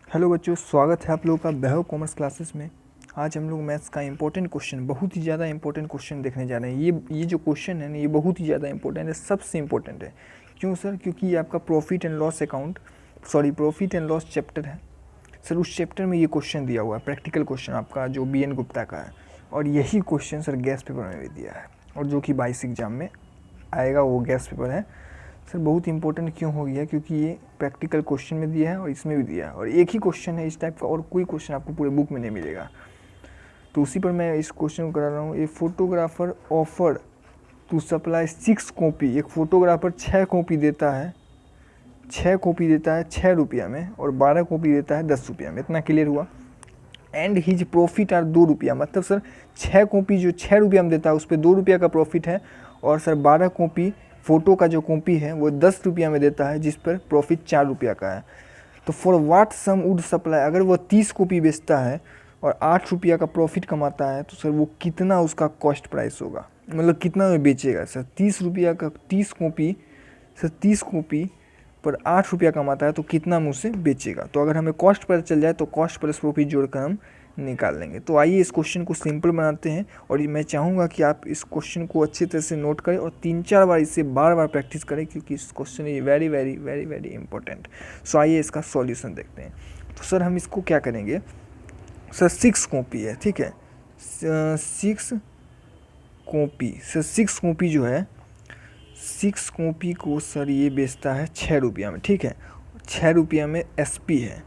Hello बच्चों, स्वागत है आप लोगों का वैभव कॉमर्स क्लासेस में। आज हम लोग मैथ्स का इंपॉर्टेंट क्वेश्चन, बहुत ही ज़्यादा इंपॉर्टेंट क्वेश्चन देखने जा रहे हैं। ये जो क्वेश्चन है ना, ये बहुत ही ज़्यादा इंपॉर्टेंट है, सबसे इंपॉर्टेंट है। क्यों सर? क्योंकि ये आपका प्रॉफिट एंड लॉस चैप्टर है सर। उस चैप्टर में ये क्वेश्चन दिया हुआ है, प्रैक्टिकल क्वेश्चन आपका, जो BN गुप्ता का है। और यही क्वेश्चन सर गैस पेपर में भी दिया है, और जो कि 22 एग्जाम में आएगा, वो गैस पेपर है सर। बहुत इंपॉर्टेंट क्यों हो गया? क्योंकि ये प्रैक्टिकल क्वेश्चन में दिया है और इसमें भी दिया है, और एक ही क्वेश्चन है इस टाइप का, और कोई क्वेश्चन आपको पूरे बुक में नहीं मिलेगा। तो उसी पर मैं इस क्वेश्चन को करा रहा हूँ। A photographer offer to supply 6 copy. एक फोटोग्राफर 6 कॉपी देता है, 6 रुपया में, और 12 कॉपी देता है 10 रुपया में। इतना क्लियर हुआ। एंड हिज प्रॉफिट आर 2 रुपया। मतलब सर 6 कॉपी जो 6 रुपया में देता है, उस पर 2 रुपया का प्रॉफिट है। और सर 12 कॉपी फ़ोटो का जो कॉपी है वो 10 रुपया में देता है, जिस पर प्रॉफिट 4 रुपया का है। तो for what sum would supply, अगर वो 30 कॉपी बेचता है और 8 रुपया का प्रॉफिट कमाता है, तो सर वो कितना उसका कॉस्ट प्राइस होगा, मतलब कितना में बेचेगा सर? 30 रुपया का 30 कॉपी सर, 30 कॉपी पर 8 रुपया कमाता है, तो कितना में उसे बेचेगा? तो अगर हमें कॉस्ट पता चल जाए तो कॉस्ट प्लस प्रॉफिट जोड़कर हम निकाल लेंगे। तो आइए इस क्वेश्चन को सिंपल बनाते हैं, और मैं चाहूँगा कि आप इस क्वेश्चन को अच्छी तरह से नोट करें और 3-4 बार इसे बार प्रैक्टिस करें, क्योंकि इस question is very very very very important. So आइए इसका सॉल्यूशन देखते हैं। तो सर हम इसको क्या करेंगे सर? 6 कॉपी है, ठीक है, 6 कॉपी सर। 6 कॉपी जो है, 6 कॉपी को सर ये बेचता है 6 रुपया में, ठीक है। 6 रुपया में SP है,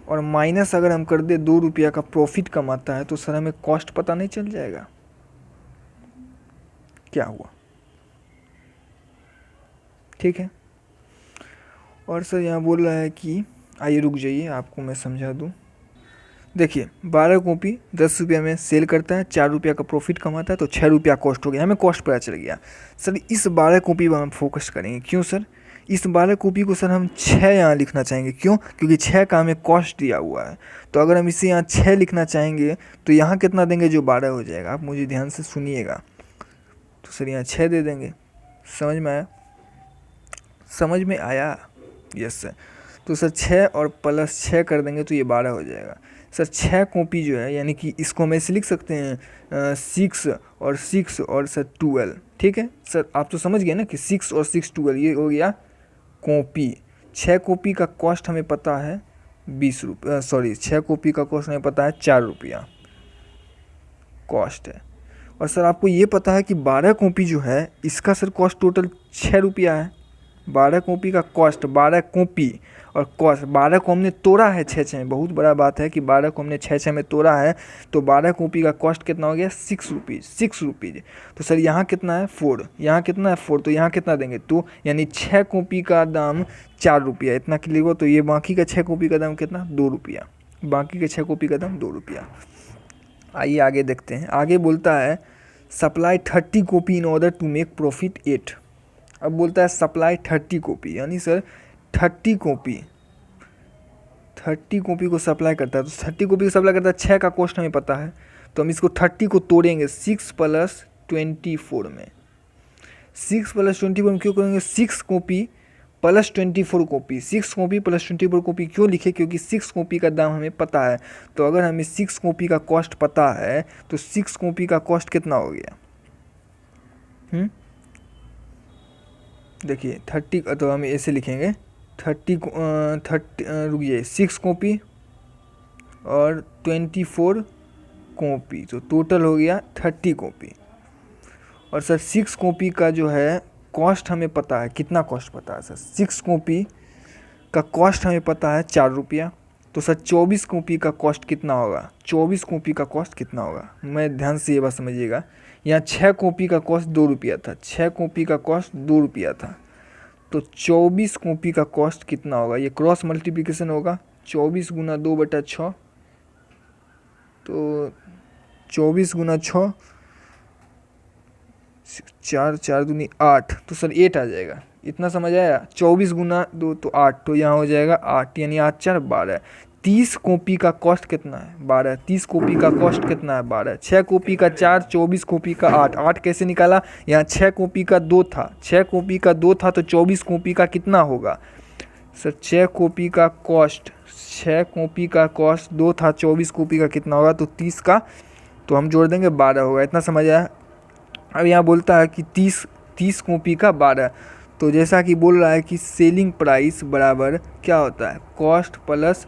और माइनस अगर हम कर दे 2 रुपया का प्रॉफिट कमाता है, तो सर हमें कॉस्ट पता नहीं चल जाएगा क्या हुआ? ठीक है। और सर यहाँ बोल रहा है कि आइए रुक जाइए, आपको मैं समझा दूँ। देखिए 12 कॉपी 10 रुपया में सेल करता है, 4 रुपया का प्रॉफिट कमाता है, तो 6 रुपया कॉस्ट हो गया, हमें कॉस्ट पता चल गया। सर इस 12 कॉपी पर हम फोकस करेंगे। क्यों सर? इस 12 कॉपी को सर हम 6 यहाँ लिखना चाहेंगे। क्यों? क्योंकि 6 का हमें कॉस्ट दिया हुआ है। तो अगर हम इसे यहाँ 6 लिखना चाहेंगे, तो यहाँ कितना देंगे? जो 12 हो जाएगा। आप मुझे ध्यान से सुनिएगा। तो सर यहाँ 6 दे देंगे। समझ में आया? समझ में आया? Yes sir. तो सर 6 और प्लस 6 कर देंगे तो ये 12 हो जाएगा। सर 6 कॉपी जो है, यानी कि इसको हम ऐसे लिख सकते हैं 6 और 6 और सर 12, ठीक है सर। आप तो समझ गए ना कि 6 और 6 12, ये हो गया कॉपी। 6 कॉपी का कॉस्ट हमें पता है 20 रुपये, सॉरी 6 कॉपी का कॉस्ट हमें पता है 4 रुपया कॉस्ट है। और सर आपको ये पता है कि 12 कॉपी जो है, इसका सर कॉस्ट टोटल 6 रुपया है। 12 कॉपी का कॉस्ट, 12 कॉपी और कॉस्ट, 12 को हमने तोड़ा है 6 में। बहुत बड़ा बात है कि 12 को हमने 6 में तोड़ा है, तो 12 कॉपी का कॉस्ट कितना हो गया? 6 रुपीज़, 6 रुपीज़। तो सर यहाँ कितना है? 4। यहाँ कितना है? 4। तो यहाँ कितना देंगे? तो यानी 6 कॉपी का दाम 4 रुपया। इतना क्लियर हो? तो ये बाकी का 6 कॉपी का दाम कितना? 2 रुपया। बाकी के 6 कॉपी का दाम 2 रुपया। आइए आगे देखते हैं। आगे बोलता है supply 30 copy in order to make profit 8। अब बोलता है सप्लाई 30 कॉपी, यानी सर 30 कॉपी को सप्लाई करता है। तो 30 कॉपी को सप्लाई करता है, 6 का कॉस्ट हमें पता है, तो हम इसको 30 को तोड़ेंगे 6 + 24 में। 6 + 24 में क्यों करेंगे? 6 कॉपी + 24 कॉपी। 6 कॉपी + 24 कॉपी क्यों लिखे? क्योंकि 6 कॉपी का दाम हमें पता है। तो अगर हमें 6 कॉपी का कॉस्ट पता है, तो 6 कॉपी का कॉस्ट कितना हो गया? देखिए 30, तो हम ऐसे लिखेंगे 30 रुकिए, 6 कॉपी और 24 कॉपी, तो टोटल हो गया 30 कॉपी। और सर 6 कॉपी का जो है कॉस्ट हमें पता है, कितना कॉस्ट पता है सर? 6 कॉपी का कॉस्ट हमें पता है 4 रुपया। तो सर 24 कॉपी का कॉस्ट कितना होगा? 24 कॉपी का कॉस्ट कितना होगा? मैं ध्यान से ये बात समझिएगा। यहाँ 6 कॉपी का कॉस्ट 2 रुपया था, 6 कॉपी का कॉस्ट 2 रुपया था, तो 24 कॉपी का कॉस्ट कितना होगा? ये क्रॉस मल्टीप्लिकेशन होगा, 24 × 2/6, तो 24 × 6, 4 4 दूनी 8, तो सर 8 आ जाएगा। इतना समझ आया? 24 × 2 तो 8, तो यहाँ हो जाएगा 8, यानी 8 4 12। 30 कॉपी का कॉस्ट कितना है? 12। 30 कॉपी का कॉस्ट कितना है? 12। 6 कॉपी का 4, 24 कॉपी का 8। 8 कैसे निकाला? यहाँ 6 कॉपी का 2 था, 6 कॉपी का 2 था, तो 24 कॉपी का कितना होगा? सर 6 कॉपी का कॉस्ट 6 कॉपी का कॉस्ट 2 था, 24 कॉपी का कितना होगा, तो 30 का, तो हम जोड़ देंगे 12 होगा। इतना समझ आया। अब यहाँ बोलता है कि 30 कॉपी का 12, तो जैसा कि बोल रहा है कि सेलिंग प्राइस बराबर क्या होता है, कॉस्ट प्लस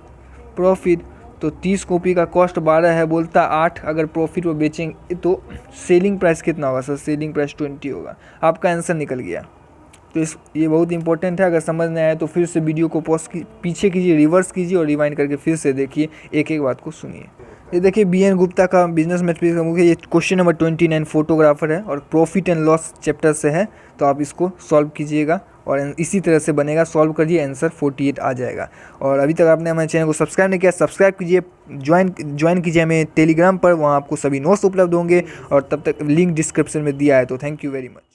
प्रॉफिट। तो 30 कॉपी का कॉस्ट 12 है, बोलता 8, अगर प्रॉफिट वो बेचेंगे तो सेलिंग प्राइस कितना होगा सर, सेलिंग प्राइस 20 होगा। आपका आंसर निकल गया। तो ये बहुत इंपॉर्टेंट है। अगर समझ नहीं आया तो फिर से वीडियो को पॉज पीछे कीजिए, रिवर्स कीजिए और रिवाइंड करके फिर से देखिए, एक एक बात को सुनिए। ये देखिए BN गुप्ता का बिजनेस मैथमेटिक्स का बुक है, ये क्वेश्चन नंबर 29 फोटोग्राफर है और प्रॉफिट एंड लॉस चैप्टर से है। तो आप इसको सॉल्व कीजिएगा और इसी तरह से बनेगा, सॉल्व करिए, आंसर 48 आ जाएगा। और अभी तक आपने हमारे चैनल को सब्सक्राइब नहीं किया, सब्सक्राइब कीजिए, ज्वाइन कीजिए हमें टेलीग्राम पर, वहाँ आपको सभी नोट्स उपलब्ध होंगे और तब तक लिंक डिस्क्रिप्शन में दिया है। तो थैंक यू वेरी मच।